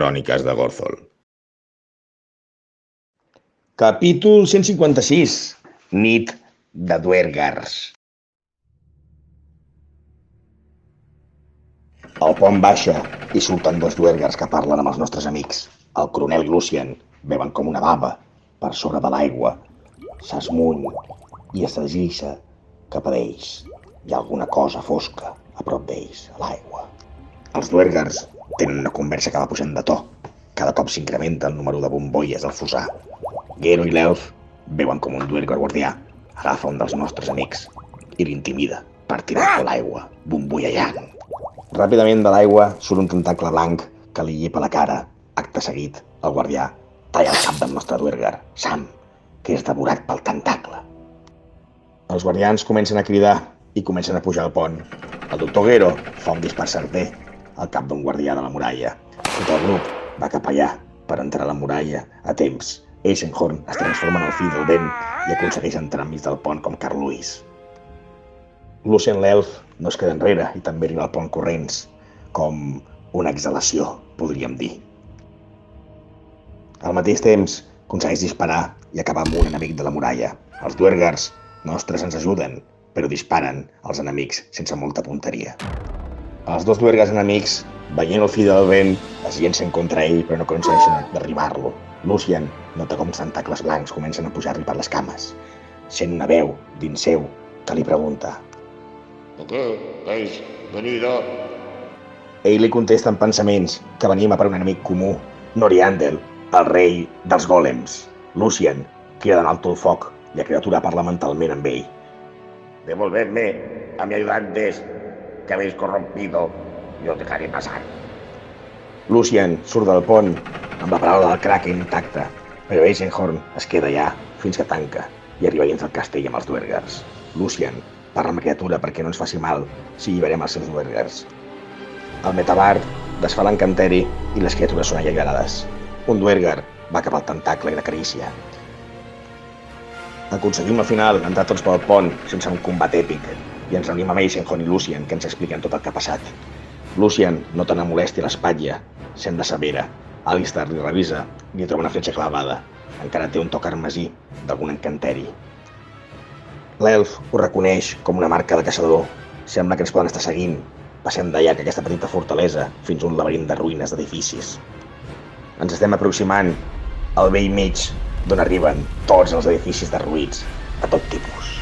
Cròniques de Gothel. Capítol 156. Nit de Duergars. El pont baixa i surten dos Duergars que parlen amb els nostres amics. El coronel Lucian beuen com una baba per sobre de l'aigua. S'esmuny i es desguissa cap a ells. Hi ha alguna cosa fosca a prop d'ells, a l'aigua. Els Duergars tenen una conversa que va pujant de to. Cada cop s'incrementa el número de bombolles al fossar. Gero i l'elf veuen com un Duergar guardià agafa un dels nostres amics i l'intimida per tirar-lo a l'aigua, bombollant. Ràpidament de l'aigua surt un tentacle blanc que li llepa la cara. Acte seguit, el guardià talla el cap del nostre Duergar, Sam, que és devorat pel tentacle. Els guardians comencen a cridar i comencen a pujar al pont. El doctor Gero fa un dispar certer al cap d'un guardià de la muralla. Tot el grup va cap allà per entrar a la muralla a temps. Eisenhorn es transforma en el fill del vent i aconsegueix entrar enmig del pont com Carl Lewis. Lucien l'elf no es queda enrere i també arriba al pont corrents, com una exhalació, podríem dir. Al mateix temps, aconsegueix disparar i acabar amb un enemic de la muralla. Els Duergars nostres ens ajuden, però disparen als enemics sense molta punteria. Els dos Duergars enemics, veient el fill del vent, es llencen contra ell però no aconsegueixen derribar-lo. Lucian nota com els tentacles blancs comencen a pujar-li per les cames. Sent una veu dins seu que li pregunta: ¿De qué habéis venido? Ell li contesta en pensaments que venim a per un enemic comú, Noriandel, el rei dels gòlems. Lucian crida en alto el foc i la criatura parla mentalment amb ell. Devolvedme a mis ayudantes que habéis corrompido y os dejaré pasar. Lucian surt del pont amb la paraula del Kraken intacta, però Eisenhorn es queda allà fins que tanca i arriba dins del castell amb els Duergars. Lucian parla amb la criatura perquè no ens faci mal si alliberem els seus Duergars. El Metabard desfà l'encanteri i les criatures són alliberades. Un Duergar va cap al tentacle i l'acaricia. Aconseguim al final entrar tots pel pont sense un combat èpic i ens reunim amb Eisenhorn i Lucian que ens expliquen tot el que ha passat. Lucian nota una molèstia a l'espatlla, sent de severa. Alistair li revisa i li troba una fletxa clavada. Encara té un toc carmesí d'algun encanteri. L'elf ho reconeix com una marca de caçador. Sembla que ens poden estar seguint. Passem d'allà que aquesta petita fortalesa fins a un laberint de ruïnes d'edificis. Ens estem aproximant al vell mig d'on arriben tots els edificis derruïts de tot tipus.